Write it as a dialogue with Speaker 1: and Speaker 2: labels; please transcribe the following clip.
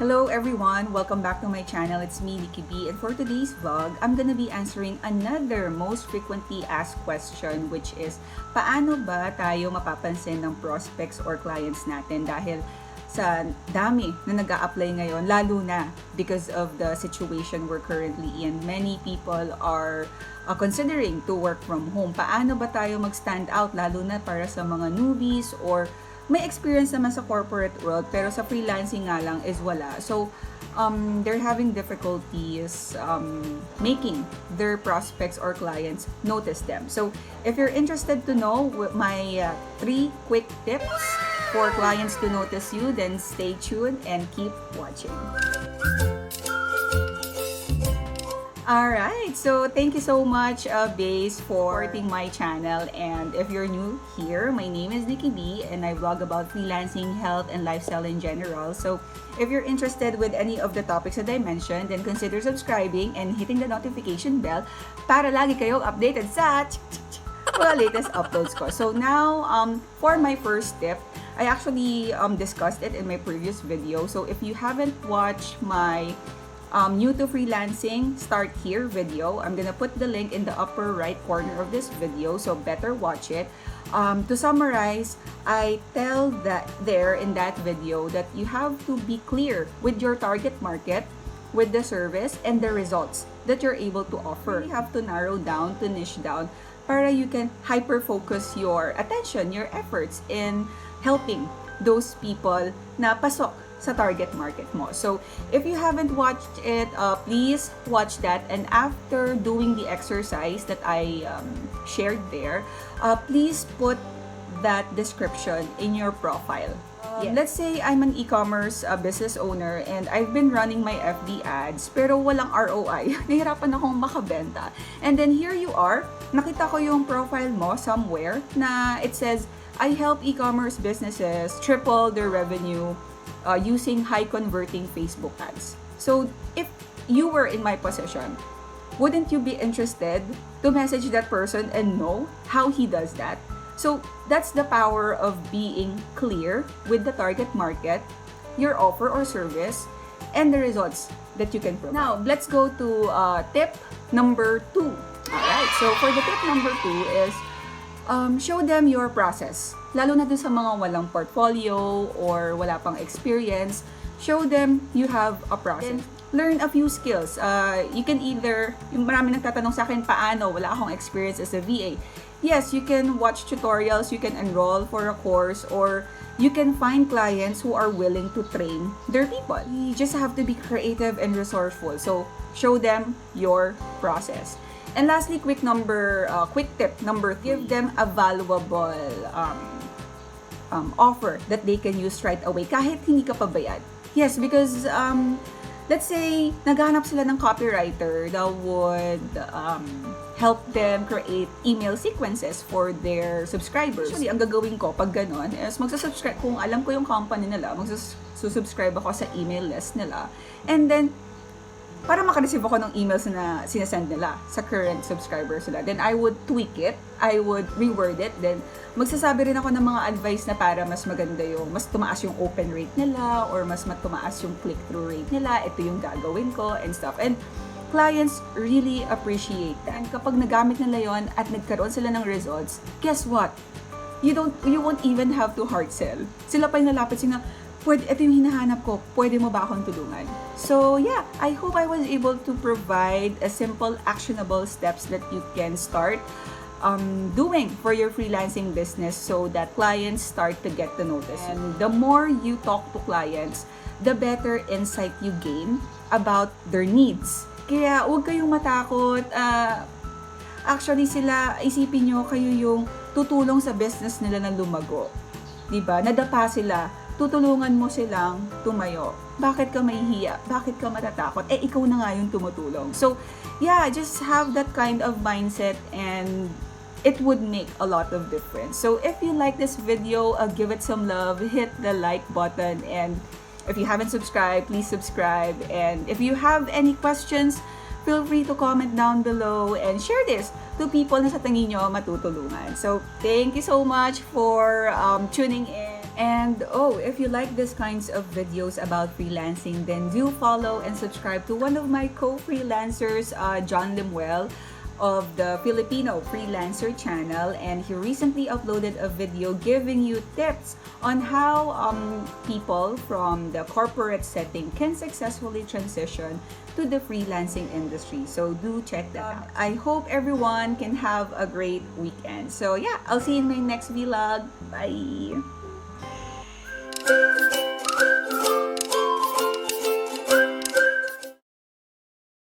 Speaker 1: Hello everyone! Welcome back to my channel. It's me, Nikki B, and for today's vlog, I'm gonna be answering another most frequently asked question, which is, paano ba tayo mapapansin ng prospects or clients natin dahil sa dami na nag-a-apply ngayon, lalo na because of the situation we're currently in. Many people are considering to work from home. Paano ba tayo mag-stand out, lalo na para sa mga newbies or may experience naman sa corporate world pero sa freelancing nga lang is wala. So, they're having difficulties making their prospects or clients notice them. So, if you're interested to know my 3 quick tips for clients to notice you, then stay tuned and keep watching. Alright, so thank you so much, Base, for supporting my channel. And if you're new here, my name is Nikki B, and I vlog about freelancing, health, and lifestyle in general. So if you're interested with any of the topics that I mentioned, then consider subscribing and hitting the notification bell para lagi kayong updated sa mga latest uploads ko. So now, for my first tip, I actually discussed it in my previous video. So if you haven't watched my new to freelancing, start here video, I'm gonna put the link in the upper right corner of this video, so better watch it. To summarize, I tell that there in that video that you have to be clear with your target market, with the service, and the results that you're able to offer. You have to narrow down, to niche down, para you can hyper-focus your attention, your efforts in helping those people na pasok sa target market mo. So, if you haven't watched it, please watch that. And after doing the exercise that I shared there, please put that description in your profile. Let's say I'm an e-commerce business owner and I've been running my FB ads pero walang ROI. Nahirapan akong makabenta. And then here you are, nakita ko yung profile mo somewhere na it says, I help e-commerce businesses triple their revenue using high converting Facebook ads. So if you were in my position, wouldn't you be interested to message that person and know how he does that? So that's the power of being clear with the target market, your offer or service, and the results that you can provide. Now, let's go to tip number 2. Alright, so for the tip number 2 is show them your process. Lalo na dun sa mga walang portfolio or wala pang experience, show them you have a process. Learn a few skills. You can either, yung marami nagtatanong sa akin, paano? Wala akong experience as a VA. Yes, you can watch tutorials, you can enroll for a course, or you can find clients who are willing to train their people. You just have to be creative and resourceful. So, show them your process. And lastly, quick tip number 3, give them a valuable offer that they can use right away kahit hindi ka pabayad. Yes, because let's say naghahanap sila ng copywriter that would help them create email sequences for their subscribers. Actually, ang gagawin ko pag ganon is magsasubscribe, kung alam ko yung company nila, magsusubscribe ako sa email list nila. And then, para makareceive ako ng emails na sinasend nila sa current subscribers nila. Then I would tweak it, I would reword it, then magsasabi rin ako ng mga advice na para mas maganda yung, mas tumaas yung open rate nila, or mas tumaas yung click-through rate nila, ito yung gagawin ko, and stuff. And clients really appreciate that. And kapag nagamit nila yon at nagkaroon sila ng results, guess what? You won't even have to hard sell. Sila pa yung nalapit sila, ito yung hinahanap ko, pwede mo ba akong tulungan? So yeah, I hope I was able to provide a simple, actionable steps that you can start doing for your freelancing business so that clients start to get to notice you. And the more you talk to clients, the better insight you gain about their needs. Kaya huwag kayong matakot. Actually sila, isipin nyo, kayo yung tutulong sa business nila na lumago. Diba? Nadapa sila. Tutulungan mo silang tumayo. Bakit ka mahihiya? Bakit ka matatakot? Ikaw na nga yung tumutulong. So, yeah, just have that kind of mindset and it would make a lot of difference. So, if you like this video, give it some love, hit the like button, and if you haven't subscribed, please subscribe. And if you have any questions, feel free to comment down below and share this to people na sa tingin nyo matutulungan. So, thank you so much for tuning in. And oh, if you like these kinds of videos about freelancing, then do follow and subscribe to one of my co-freelancers, John Limuel, of the Filipino Freelancer channel, and he recently uploaded a video giving you tips on how people from the corporate setting can successfully transition to the freelancing industry. So do check that out. I hope everyone can have a great weekend. So yeah, I'll see you in my next vlog. Bye!